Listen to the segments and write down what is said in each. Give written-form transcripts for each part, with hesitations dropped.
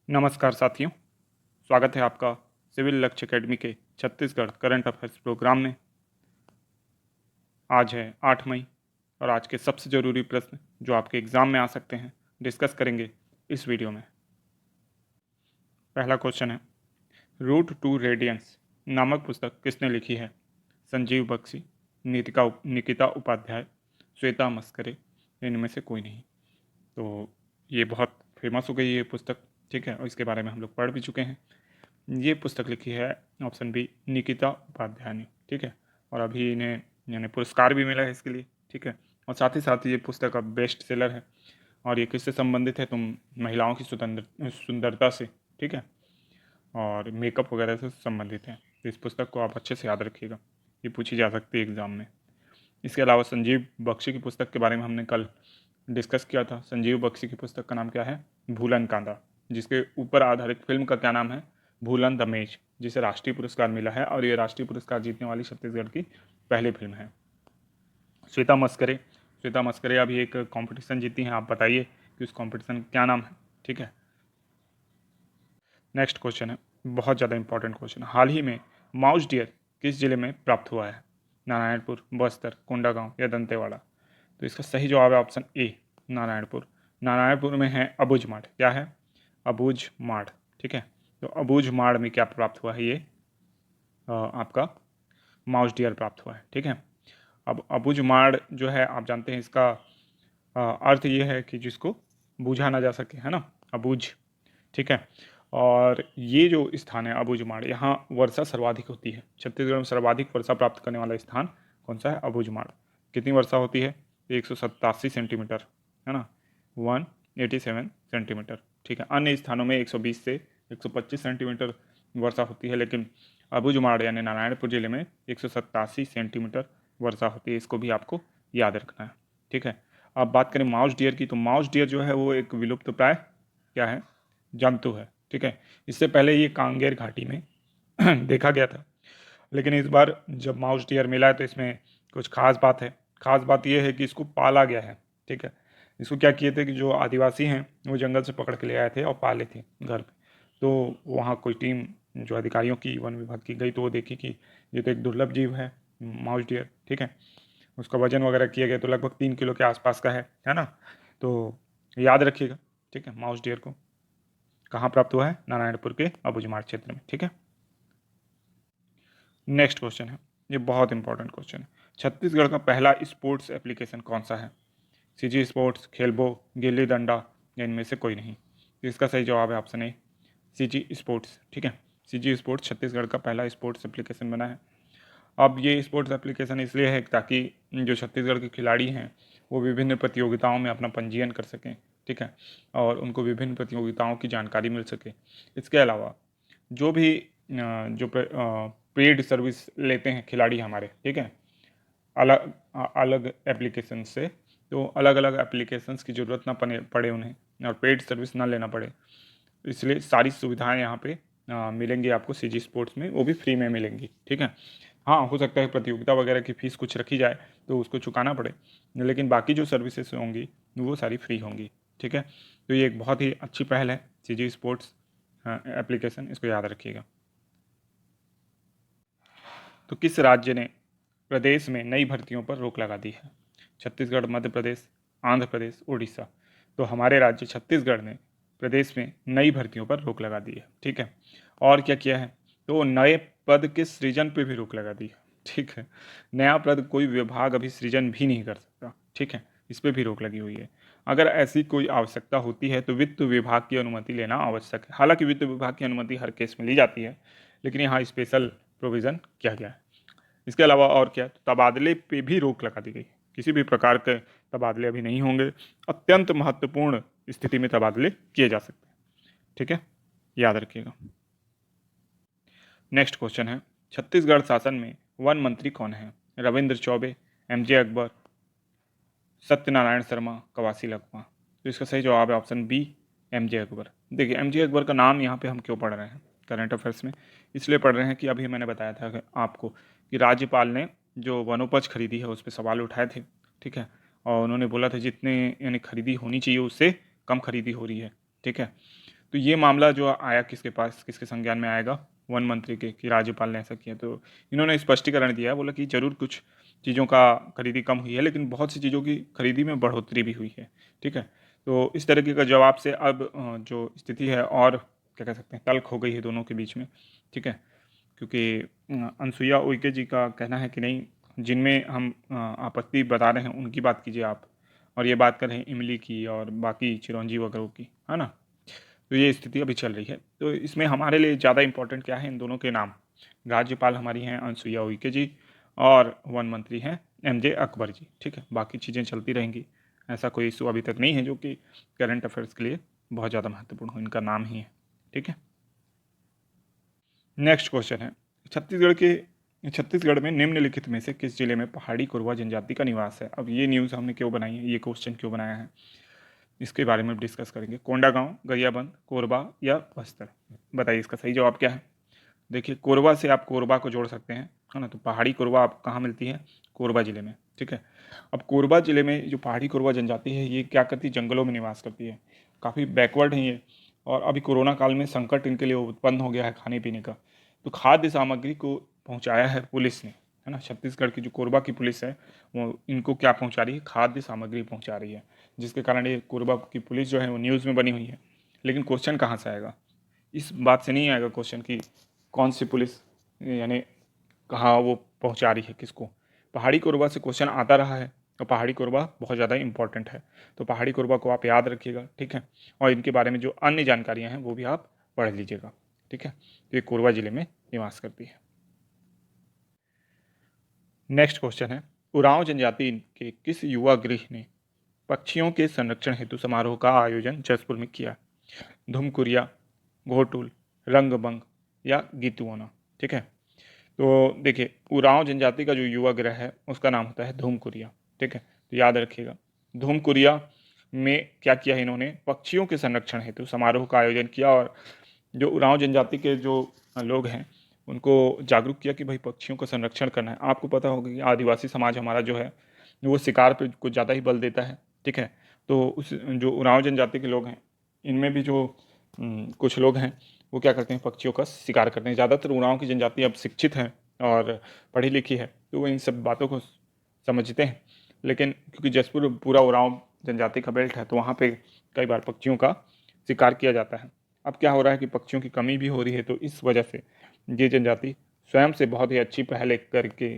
नमस्कार साथियों, स्वागत है आपका सिविल लक्ष्य एकेडमी के छत्तीसगढ़ करंट अफेयर्स प्रोग्राम में। आज है 8 मई और आज के सबसे ज़रूरी प्रश्न जो आपके एग्ज़ाम में आ सकते हैं डिस्कस करेंगे इस वीडियो में। पहला क्वेश्चन है, रूट टू रेडियंस नामक पुस्तक किसने लिखी है? संजीव बख्शी, निकिता उपाध्याय, श्वेता मस्करे, इनमें से कोई नहीं। तो ये बहुत फेमस हो गई ये पुस्तक, ठीक है, और इसके बारे में हम लोग पढ़ भी चुके हैं। ये पुस्तक लिखी है ऑप्शन बी निकिता उपाध्याय ने, ठीक है, और अभी इन्हें यानी पुरस्कार भी मिला है इसके लिए, ठीक है। और साथ ही साथ ये पुस्तक अब बेस्ट सेलर है और ये किससे संबंधित है? तुम महिलाओं की सुंदरता से, ठीक है, और मेकअप वगैरह से संबंधित है। तो इस पुस्तक को आप अच्छे से याद रखिएगा, ये पूछी जा सकती है एग्ज़ाम में। इसके अलावा संजीव बख्शी की पुस्तक के बारे में हमने कल डिस्कस किया था। संजीव बख्शी की पुस्तक का नाम क्या है? भूलन कांदा, जिसके ऊपर आधारित फिल्म का क्या नाम है? भूलन द मेज, जिसे राष्ट्रीय पुरस्कार मिला है और ये राष्ट्रीय पुरस्कार जीतने वाली छत्तीसगढ़ की पहली फिल्म है। श्वेता मस्करे अभी एक कंपटीशन जीती हैं, आप बताइए कि उस कंपटीशन का क्या नाम है, ठीक है। नेक्स्ट क्वेश्चन है, बहुत ज़्यादा इंपॉर्टेंट क्वेश्चन। हाल ही में माउस डियर किस जिले में प्राप्त हुआ है? नारायणपुर, बस्तर, कोंडागांव या दंतेवाड़ा? तो इसका सही जवाब है ऑप्शन ए, नारायणपुर। नारायणपुर में है अबूझमाड़। क्या है? अबूझमाड़, ठीक है। तो अबूझमाड़ में क्या प्राप्त हुआ है? ये आपका माउस डियर प्राप्त हुआ है, ठीक है। अब अबूझमाड़ जो है आप जानते हैं इसका अर्थ ये है कि जिसको बूझा ना जा सके, है ना, अबूझ, ठीक है। और ये जो स्थान है अबूझमाड़, यहाँ वर्षा सर्वाधिक होती है। छत्तीसगढ़ में सर्वाधिक वर्षा प्राप्त करने वाला स्थान कौन सा है? अबूझमाड़। कितनी वर्षा होती है? 187 सेंटीमीटर, है ना, 187 सेंटीमीटर, ठीक है। अन्य स्थानों में 120 से 125 सेंटीमीटर वर्षा होती है, लेकिन अबूझमाड़ यानी नारायणपुर जिले में 187 सेंटीमीटर वर्षा होती है। इसको भी आपको याद रखना है, ठीक है। अब बात करें माउस डियर की, तो माउस डियर जो है वो एक विलुप्त प्राय क्या है? जंतु है, ठीक है। इससे पहले ये कांगेर घाटी में देखा गया था, लेकिन इस बार जब माउस डियर मिला है तो इसमें कुछ खास बात है। खास बात यह है कि इसको पाला गया है, ठीक है। इसको क्या किए थे कि जो आदिवासी हैं वो जंगल से पकड़ के ले आए थे और पाले थे घर पे। तो वहाँ कोई टीम जो अधिकारियों की वन विभाग की गई तो वो देखी कि ये तो एक दुर्लभ जीव है माउस डियर, ठीक है। उसका वजन वगैरह किया गया तो लगभग 3 किलो के आसपास का है ना। तो याद रखिएगा, ठीक है, माउस डियर को कहाँ प्राप्त हुआ है? नारायणपुर के अबूझमाड़ क्षेत्र में, ठीक है। नेक्स्ट क्वेश्चन है, ये बहुत इंपॉर्टेंट क्वेश्चन है। छत्तीसगढ़ का पहला स्पोर्ट्स एप्लीकेशन कौन सा है? सीजी स्पोर्ट्स, खेलबो, गिल्ली डंडा या इनमें से कोई नहीं? तो इसका सही जवाब है ऑप्शन ए, सीजी स्पोर्ट्स, ठीक है। सीजी स्पोर्ट्स छत्तीसगढ़ का पहला स्पोर्ट्स एप्लीकेशन बना है। अब ये स्पोर्ट्स एप्लीकेशन इसलिए है ताकि जो छत्तीसगढ़ के खिलाड़ी हैं वो विभिन्न प्रतियोगिताओं में अपना पंजीयन कर सकें, ठीक है, और उनको विभिन्न प्रतियोगिताओं की जानकारी मिल सके। इसके अलावा जो भी जो पेड सर्विस लेते हैं खिलाड़ी हमारे, ठीक है, अलग अलग एप्लीकेशन से, तो अलग अलग एप्लीकेशंस की ज़रूरत ना पड़े उन्हें और पेड सर्विस ना लेना पड़े, इसलिए सारी सुविधाएं यहाँ पे मिलेंगी आपको सीजी स्पोर्ट्स में, वो भी फ्री में मिलेंगी, ठीक है। हाँ, हो सकता है प्रतियोगिता वगैरह की फ़ीस कुछ रखी जाए तो उसको चुकाना पड़े, लेकिन बाकी जो सर्विसेज होंगी वो सारी फ्री होंगी, ठीक है। तो ये एक बहुत ही अच्छी पहल है सीजी स्पोर्ट्स एप्लीकेशन, इसको याद रखिएगा। तो किस राज्य ने प्रदेश में नई भर्तियों पर रोक लगा दी है? छत्तीसगढ़, मध्य प्रदेश, आंध्र प्रदेश, उड़ीसा? तो हमारे राज्य छत्तीसगढ़ ने प्रदेश में नई भर्तियों पर रोक लगा दी है, ठीक है। और क्या किया है? तो नए पद के सृजन पे भी रोक लगा दी है, ठीक है। नया पद कोई विभाग अभी सृजन भी नहीं कर सकता, ठीक है, इस पर भी रोक लगी हुई है। अगर ऐसी कोई आवश्यकता होती है तो वित्त विभाग की अनुमति लेना आवश्यक है। हालांकि वित्त विभाग की अनुमति हर केस में ली जाती है, लेकिन यहाँ स्पेशल प्रोविज़न किया गया है। इसके अलावा और क्या? तो तबादले पे भी रोक लगा दी गई। किसी भी प्रकार के तबादले अभी नहीं होंगे। अत्यंत महत्वपूर्ण स्थिति में तबादले किए जा सकते हैं, ठीक है, याद रखिएगा। नेक्स्ट क्वेश्चन है, छत्तीसगढ़ शासन में वन मंत्री कौन है? रविंद्र चौबे, एमजे अकबर, सत्यनारायण शर्मा, कवासी लखमा? तो इसका सही जवाब है ऑप्शन बी, एमजे अकबर। देखिए एमजे अकबर का नाम यहाँ पे हम क्यों पढ़ रहे हैं करंट अफेयर्स में? इसलिए पढ़ रहे हैं कि अभी मैंने बताया था कि आपको कि राज्यपाल ने जो वनोपज खरीदी है उस पर सवाल उठाए थे, ठीक है, और उन्होंने बोला था जितने यानी खरीदी होनी चाहिए उससे कम खरीदी हो रही है, ठीक है। तो ये मामला जो आया किसके पास, किसके संज्ञान में आएगा, वन मंत्री के, कि राज्यपाल ने ऐसा किया। तो इन्होंने स्पष्टीकरण दिया, बोला कि जरूर कुछ चीज़ों का खरीदी कम हुई है, लेकिन बहुत सी चीज़ों की खरीदी में बढ़ोतरी भी हुई है। ठीक है, तो इस तरीके का जवाब से अब जो स्थिति है और क्या कह सकते हैं, तल्ख हो गई है दोनों के बीच में। ठीक है, क्योंकि अनसुईया उइके जी का कहना है कि नहीं, जिनमें हम आपत्ति बता रहे हैं उनकी बात कीजिए आप, और ये बात कर रहे हैं इमली की और बाकी चिरौंजी वगैरह की, है ना। तो ये स्थिति अभी चल रही है। तो इसमें हमारे लिए ज़्यादा इंपॉर्टेंट क्या है, इन दोनों के नाम। राज्यपाल हमारी हैं अनसुईया उइके जी, और वन मंत्री हैं एमजे अकबर जी। ठीक है, बाकी चीज़ें चलती रहेंगी, ऐसा कोई इशू अभी तक नहीं है जो कि करंट अफेयर्स के लिए बहुत ज़्यादा महत्वपूर्ण हो, इनका नाम ही है। ठीक है, नेक्स्ट क्वेश्चन है, छत्तीसगढ़ में निम्नलिखित में से किस जिले में पहाड़ी कोरवा जनजाति का निवास है। अब ये न्यूज़ हमने क्यों बनाई है, ये क्वेश्चन क्यों बनाया है, इसके बारे में डिस्कस करेंगे। कोंडागांव, गरियाबंद, कोरबा या बस्तर, बताइए इसका सही जवाब क्या है। देखिए, कोरबा से आप कोरबा को जोड़ सकते हैं, है ना। तो पहाड़ी कोरबा आप कहाँ मिलती है, कोरबा जिले में। ठीक है, अब कोरबा जिले में जो पहाड़ी कोरबा जनजाति है, ये क्या करती है, जंगलों में निवास करती है, काफ़ी बैकवर्ड है ये। और अभी कोरोना काल में संकट इनके लिए उत्पन्न हो गया है खाने पीने का, तो खाद्य सामग्री को पहुंचाया है पुलिस ने, है ना। छत्तीसगढ़ की जो कोरबा की पुलिस है, वो इनको क्या पहुंचा रही है, खाद्य सामग्री पहुंचा रही है, जिसके कारण ये कोरबा की पुलिस जो है वो न्यूज़ में बनी हुई है। लेकिन क्वेश्चन कहाँ से आएगा, इस बात से नहीं आएगा क्वेश्चन कि कौन सी पुलिस, यानी कहाँ वो पहुंचा रही है किसको। पहाड़ी कोरबा से क्वेश्चन आता रहा है, और पहाड़ी कोरबा बहुत ज़्यादा इंपॉर्टेंट है, तो पहाड़ी कोरबा को आप याद रखिएगा। ठीक है, और इनके बारे में जो अन्य जानकारियाँ हैं वो भी आप पढ़ लीजिएगा। ठीक है, तो ये कोरबा जिले में निवास करती है। नेक्स्ट क्वेश्चन है, उरांव जनजाति के किस युवा गृह ने पक्षियों के संरक्षण हेतु समारोह का आयोजन जसपुर में किया। धुमकुरिया, घोटुल, रंगबंग या गीतुआना। ठीक है, तो देखिए, उरांव जनजाति का जो युवा गृह है उसका नाम होता है धूमकुरिया। ठीक है, तो याद रखिएगा, धूमकुरिया में क्या किया है, इन्होंने पक्षियों के संरक्षण हेतु समारोह का आयोजन किया, और जो उरांव जनजाति के जो लोग हैं उनको जागरूक किया कि भाई पक्षियों का संरक्षण करना है। आपको पता होगा कि आदिवासी समाज हमारा जो है वो शिकार पे कुछ ज़्यादा ही बल देता है। ठीक है, तो उस जो उरांव जनजाति के लोग हैं, इनमें भी जो कुछ लोग हैं वो क्या करते हैं, पक्षियों का शिकार करते हैं। ज़्यादातर उरांव की जनजाति अब शिक्षित है और पढ़ी लिखी है, तो वो इन सब बातों को समझते हैं। लेकिन क्योंकि जसपुर पूरा उरांव जनजाति का बेल्ट है, तो वहाँ पे कई बार पक्षियों का शिकार किया जाता है। अब क्या हो रहा है कि पक्षियों की कमी भी हो रही है, तो इस वजह से ये जनजाति स्वयं से बहुत ही अच्छी पहल करके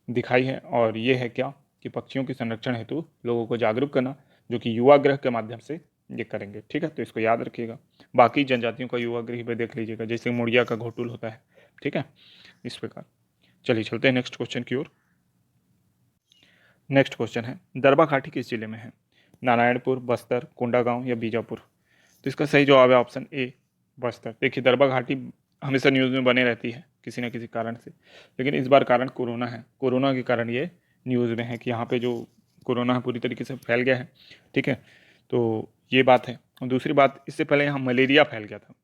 दिखाई है, और ये है क्या कि पक्षियों के संरक्षण हेतु लोगों को जागरूक करना, जो कि युवा गृह के माध्यम से ये करेंगे। ठीक है, तो इसको याद रखिएगा। बाकी जनजातियों का युवा गृह पे देख लीजिएगा, जैसे मुड़िया का घोटुल होता है। ठीक है, इस प्रकार। चलिए चलते हैं नेक्स्ट क्वेश्चन की ओर। नेक्स्ट क्वेश्चन है, दरबा घाटी किस जिले में है। नारायणपुर, बस्तर, कोंडागांव या बीजापुर। तो इसका सही जवाब है ऑप्शन ए, बस्तर। देखिए, दरबा घाटी हमेशा न्यूज़ में बने रहती है किसी न किसी कारण से, लेकिन इस बार कारण कोरोना है। कोरोना के कारण ये न्यूज़ में है कि यहाँ पे जो कोरोना है पूरी तरीके से फैल गया है। ठीक है, तो ये बात है। और दूसरी बात, इससे पहले यहाँ मलेरिया फैल गया था।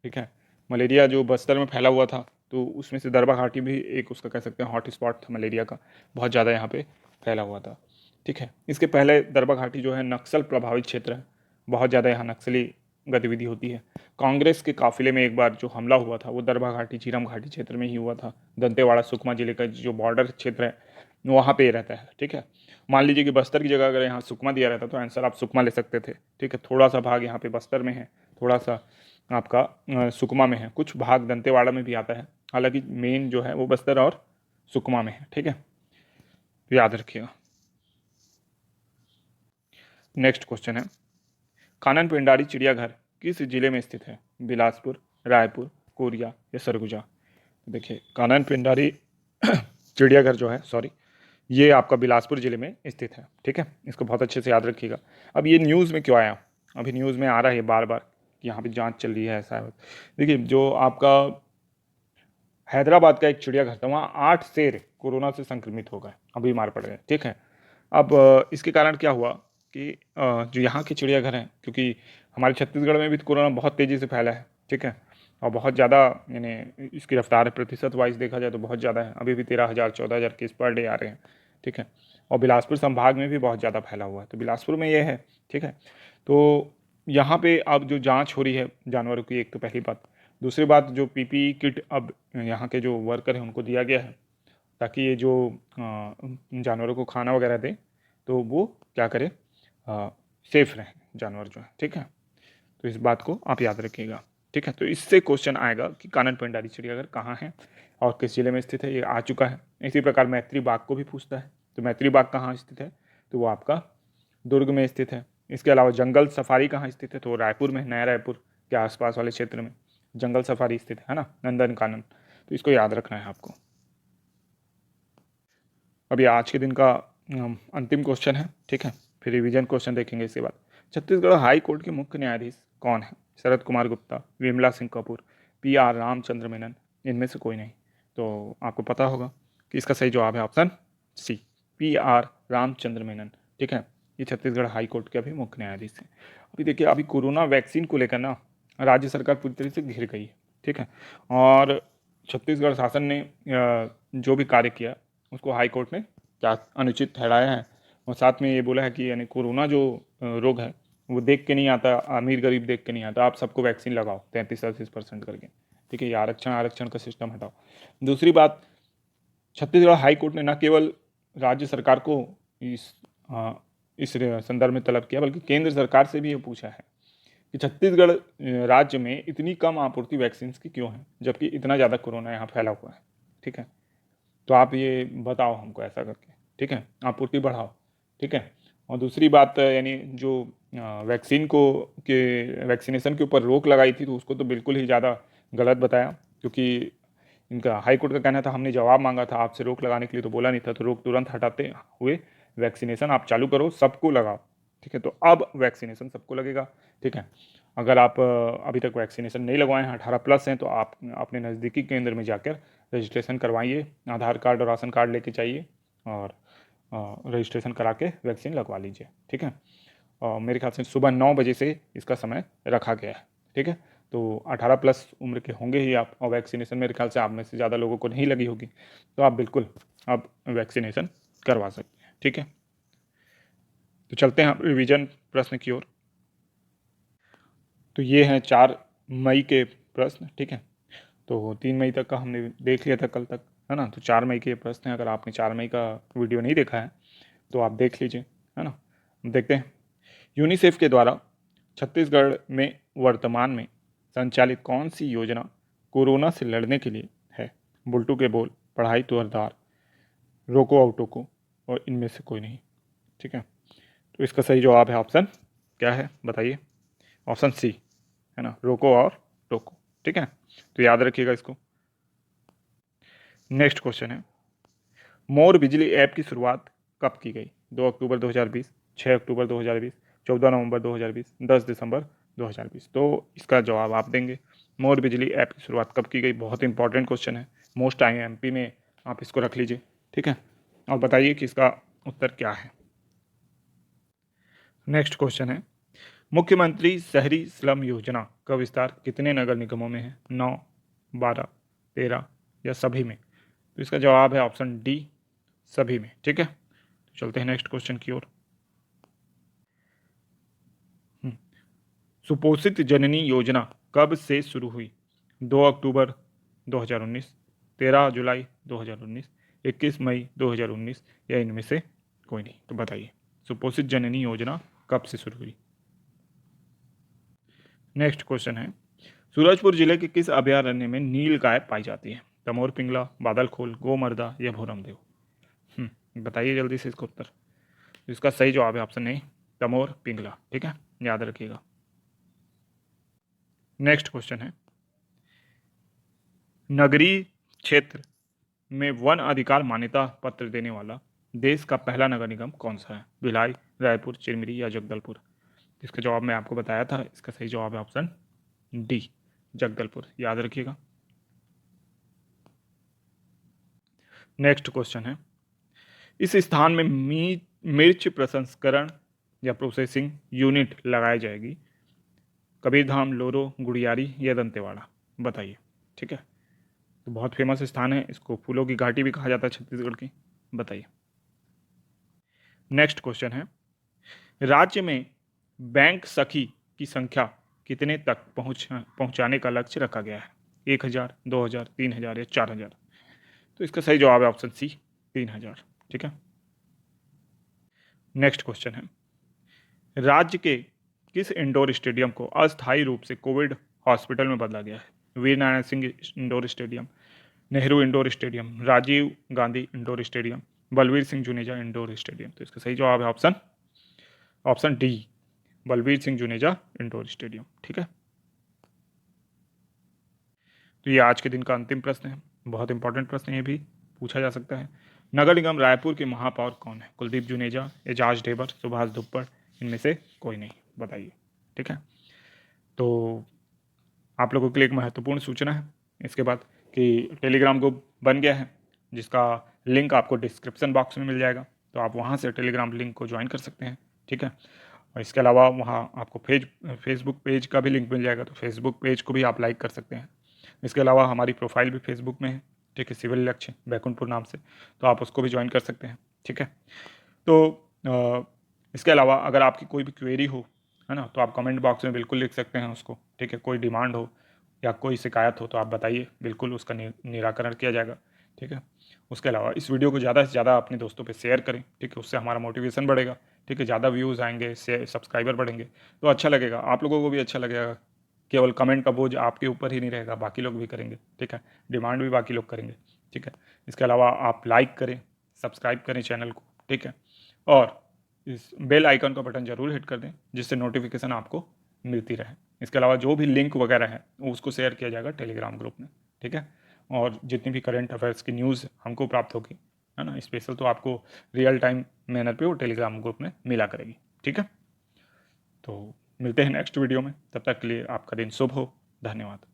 ठीक है, मलेरिया जो बस्तर में फैला हुआ था, तो उसमें से दरबा घाटी भी एक उसका कह सकते हैं हॉट स्पॉट था मलेरिया का, बहुत ज़्यादा यहाँ पे फैला हुआ था। ठीक है, इसके पहले दरबा घाटी जो है नक्सल प्रभावित क्षेत्र है, बहुत ज़्यादा यहाँ नक्सली गतिविधि होती है। कांग्रेस के काफिले में एक बार जो हमला हुआ था वो दरबा घाटी, झीरम घाटी क्षेत्र में ही हुआ था। दंतेवाड़ा सुकमा जिले का जो बॉर्डर क्षेत्र है वहाँ पे रहता है। ठीक है, मान लीजिए कि बस्तर की जगह अगर यहाँ सुकमा दिया रहता तो आंसर आप सुकमा ले सकते थे। ठीक है, थोड़ा सा भाग यहाँ पे बस्तर में है, थोड़ा सा आपका सुकमा में है, कुछ भाग दंतेवाड़ा में भी आता है, हालांकि मेन जो है वो बस्तर और सुकमा में है। ठीक है, तो याद रखिएगा। नेक्स्ट क्वेश्चन है, कानन पेंडारी चिड़ियाघर किस जिले में स्थित है। बिलासपुर, रायपुर, कोरिया या सरगुजा। तो देखिए, कानन पेंडारी चिड़ियाघर जो है, सॉरी, ये आपका बिलासपुर जिले में स्थित है। ठीक है, इसको बहुत अच्छे से याद रखिएगा। अब ये न्यूज़ में क्यों आया, अभी न्यूज़ में आ रहा है बार बार कि यहाँ पे जांच चल रही है, ऐसा है। देखिए, जो आपका हैदराबाद का एक चिड़ियाघर था, वहाँ 8 शेर कोरोना से संक्रमित हो गए, अभी बीमार पड़ गए। ठीक है, अब इसके कारण क्या हुआ कि जो यहाँ के चिड़ियाघर हैं, क्योंकि हमारे छत्तीसगढ़ में भी तो कोरोना बहुत तेज़ी से फैला है। ठीक है, और बहुत ज़्यादा, यानी इसकी रफ्तार प्रतिशत वाइज देखा जाए तो बहुत ज़्यादा है, अभी भी 13,000 14,000 केस पर डे आ रहे हैं। ठीक है, और बिलासपुर संभाग में भी बहुत ज़्यादा फैला हुआ है, तो बिलासपुर में ये है। ठीक है, तो यहाँ पे अब जो जांच हो रही है जानवरों की, एक तो पहली बात, दूसरी बात जो पीपीई किट अब यहाँ के जो वर्कर हैं उनको दिया गया है ताकि ये जो जानवरों को खाना वगैरह दे तो वो क्या करे, सेफ रहें जानवर जो है, ठीक है। तो इस बात को आप याद रखिएगा, ठीक है। तो इससे क्वेश्चन आएगा कि कानन पेंडारी चिड़ियाघर कहाँ है और किस जिले में स्थित है, ये आ चुका है। इसी प्रकार मैत्री बाग को भी पूछता है, तो मैत्री बाग कहाँ स्थित है, तो वो आपका दुर्ग में स्थित है। इसके अलावा जंगल सफारी कहाँ स्थित है, तो रायपुर में, नया रायपुर के आसपास वाले क्षेत्र में जंगल सफारी स्थित है ना, नंदन कानन। तो इसको याद रखना है आपको। अभी आज के दिन का अंतिम क्वेश्चन है, ठीक है, फिर रिवीजन क्वेश्चन देखेंगे इसके बाद। छत्तीसगढ़ हाई कोर्ट के मुख्य न्यायाधीश कौन है? शरद कुमार गुप्ता, विमला सिंह कपूर, पी.आर. रामचंद्र मेनन, इनमें से कोई नहीं। तो आपको पता होगा कि इसका सही जवाब है option C, PR. Ramachandra Menon, ठीक है। ये छत्तीसगढ़ हाई कोर्ट के अभी मुख्य न्यायाधीश हैं। अभी देखिए, अभी कोरोना वैक्सीन को लेकर ना राज्य सरकार पूरी तरीके से घिर गई है, ठीक है। और छत्तीसगढ़ शासन ने जो भी कार्य किया उसको हाई कोर्ट ने क्या अनुचित ठहराया है, और साथ में ये बोला है कि यानी कोरोना जो रोग है वो देख के नहीं आता, अमीर गरीब देख के नहीं आता, आप सबको वैक्सीन लगाओ 33-38% करके, ठीक है। ये आरक्षण आरक्षण का सिस्टम हटाओ। दूसरी बात, छत्तीसगढ़ हाई कोर्ट ने न केवल राज्य सरकार को इस इस संदर्भ में तलब किया, बल्कि केंद्र सरकार से भी ये पूछा है कि छत्तीसगढ़ राज्य में इतनी कम आपूर्ति वैक्सीन की क्यों है, जबकि इतना ज़्यादा कोरोना यहाँ फैला हुआ है, ठीक है। तो आप ये बताओ हमको ऐसा करके, ठीक है, आपूर्ति बढ़ाओ, ठीक है। और दूसरी बात, यानी जो वैक्सीन को के वैक्सीनेशन के ऊपर रोक लगाई थी तो उसको तो बिल्कुल ही ज़्यादा गलत बताया, क्योंकि इनका हाई कोर्ट का कहना था हमने जवाब मांगा था आपसे रोक लगाने के लिए तो बोला नहीं था, तो रोक तुरंत हटाते हुए वैक्सीनेशन आप चालू करो, सबको लगाओ, ठीक है। तो अब वैक्सीनेशन सबको लगेगा, ठीक है। अगर आप अभी तक वैक्सीनेशन नहीं लगवाए हैं, 18+ हैं, तो आप अपने नज़दीकी केंद्र में जाकर रजिस्ट्रेशन करवाइए, आधार कार्ड और राशन कार्ड लेके चाहिए और रजिस्ट्रेशन करा के वैक्सीन लगवा लीजिए, ठीक है। मेरे ख्याल से सुबह 9 बजे से इसका समय रखा गया है, ठीक है। तो 18+ उम्र के होंगे ही आप, और वैक्सीनेशन मेरे ख्याल से आप में से ज़्यादा लोगों को नहीं लगी होगी, तो आप बिल्कुल अब वैक्सीनेशन करवा सकते हैं, ठीक है। तो चलते हैं रिवीजन प्रश्न की ओर। तो ये हैं 4 मई के प्रश्न, ठीक है। तो 3 मई तक का हमने देख लिया था कल तक, है ना। तो 4 मई के प्रश्न हैं, अगर आपने 4 मई का वीडियो नहीं देखा है तो आप देख लीजिए, है ना। देखते हैं, यूनिसेफ के द्वारा छत्तीसगढ़ में वर्तमान में संचालित कौन सी योजना कोरोना से लड़ने के लिए है? बुल्टू के बोल, पढ़ाई तो हरदार, रोको और टोको, और इनमें से कोई नहीं, ठीक है। तो इसका सही जवाब है ऑप्शन क्या है बताइए? ऑप्शन सी, है ना, रोको और टोको, ठीक है। तो याद रखिएगा इसको। नेक्स्ट क्वेश्चन है, मोर बिजली ऐप की शुरुआत कब की गई? 2 अक्टूबर 2020, 6 अक्टूबर 2020, 14 नवंबर 2020, 10 दिसंबर 2020। तो इसका जवाब आप देंगे। मोर बिजली ऐप की शुरुआत कब की गई? बहुत इंपॉर्टेंट क्वेश्चन है, मोस्ट IMP में आप इसको रख लीजिए, ठीक है। और बताइए कि इसका उत्तर क्या है। नेक्स्ट क्वेश्चन है, मुख्यमंत्री शहरी स्लम योजना का विस्तार कितने नगर निगमों में है? 9, 12, 13 या सभी में? तो इसका जवाब है ऑप्शन डी, सभी में, ठीक है। तो चलते हैं नेक्स्ट क्वेश्चन की ओर। सुपोषित जननी योजना कब से शुरू हुई? 2 अक्टूबर 2019, 13 जुलाई 2019, 21 मई 2019 या इनमें से कोई नहीं? तो बताइए, सुपोषित जननी योजना कब से शुरू हुई? नेक्स्ट क्वेश्चन है, सूरजपुर जिले के किस अभयारण्य में नील गाय पाई जाती है? तमोर, पिंगला, बादलखोल, गोमर्दा या भोरमदेव? बताइए जल्दी से इसका उत्तर। इसका सही जवाब है ऑप्शन ए, तमोर पिंगला, ठीक है, याद रखिएगा। नेक्स्ट क्वेश्चन है, नगरीय क्षेत्र में वन अधिकार मान्यता पत्र देने वाला देश का पहला नगर निगम कौन सा है? भिलाई, रायपुर, चिरमिरी या जगदलपुर? इसका जवाब मैं आपको बताया था, इसका सही जवाब है ऑप्शन डी, जगदलपुर, याद रखिएगा। नेक्स्ट क्वेश्चन है, इस स्थान में मिर्च प्रसंस्करण या प्रोसेसिंग यूनिट लगाई जाएगी? कबीरधाम, लोरो, गुड़ियारी या दंतेवाड़ा? बताइए, ठीक है। तो बहुत फेमस स्थान है, इसको फूलों की घाटी भी कहा जाता है छत्तीसगढ़ की, बताइए। नेक्स्ट क्वेश्चन है, राज्य में बैंक सखी की संख्या कितने तक पहुंचाने का लक्ष्य रखा गया है? 1000, 2000, 3000 या 4000? तो इसका सही जवाब है ऑप्शन सी, 3000। ठीक है। नेक्स्ट क्वेश्चन है, राज्य के किस इंडोर स्टेडियम को अस्थायी रूप से कोविड हॉस्पिटल में बदला गया है? Veer Narayan Singh indoor stadium, Nehru indoor stadium, Rajiv Gandhi indoor stadium, Balbir Singh Juneja indoor stadium? तो इसका सही जवाब है option D, Balbir Singh Juneja indoor stadium. ठीक है। तो ये आज के दिन का अंतिम प्रश्न है, बहुत इंपॉर्टेंट प्रश्न ये भी पूछा जा सकता है। नगर निगम रायपुर के महापौर कौन है? कुलदीप जुनेजा, एजाज ढेबर, सुभाष दुप्पड़, इनमें से कोई नहीं, बताइए। ठीक है। तो आप लोगों के लिए एक महत्वपूर्ण सूचना है इसके बाद कि टेलीग्राम ग्रुप बन गया है, जिसका लिंक आपको डिस्क्रिप्शन बॉक्स में मिल जाएगा, तो आप वहाँ से टेलीग्राम लिंक को ज्वाइन कर सकते हैं। ठीक है। और इसके अलावा वहाँ आपको फेसबुक पेज का भी लिंक मिल जाएगा, तो फेसबुक पेज को भी आप लाइक कर सकते हैं। इसके अलावा हमारी प्रोफाइल भी फेसबुक में है, ठीक है, सिविल लक्ष्य बैकुंठपुर नाम से, तो आप उसको भी ज्वाइन कर सकते हैं। ठीक है। तो इसके अलावा अगर आपकी कोई भी क्वेरी हो, है ना, तो आप कमेंट बॉक्स में बिल्कुल लिख सकते हैं उसको। ठीक है। कोई डिमांड हो या कोई शिकायत हो तो आप बताइए, बिल्कुल उसका निराकरण किया जाएगा। ठीक है। उसके अलावा इस वीडियो को ज़्यादा से ज़्यादा अपने दोस्तों पे शेयर करें। ठीक है। उससे हमारा मोटिवेशन बढ़ेगा। ठीक है। ज़्यादा व्यूज़ आएंगे, सब्सक्राइबर बढ़ेंगे तो अच्छा लगेगा, आप लोगों को भी अच्छा लगेगा। केवल कमेंट का बोझ आपके ऊपर ही नहीं रहेगा, बाकी लोग भी करेंगे। ठीक है। डिमांड भी बाकी लोग करेंगे। ठीक है। इसके अलावा आप लाइक करें, सब्सक्राइब करें चैनल को। ठीक है। और इस बेल आइकन का बटन ज़रूर हिट कर दें, जिससे नोटिफिकेशन आपको मिलती रहे। इसके अलावा जो भी लिंक वगैरह है उसको शेयर किया जाएगा टेलीग्राम ग्रुप में। ठीक है। और जितनी भी करंट अफेयर्स की न्यूज़ हमको प्राप्त होगी, है ना, स्पेशल, तो आपको रियल टाइम मैनर पे वो टेलीग्राम ग्रुप में मिला करेगी। ठीक है। तो मिलते हैं नेक्स्ट वीडियो में, तब तक के लिए आपका दिन शुभ हो। धन्यवाद।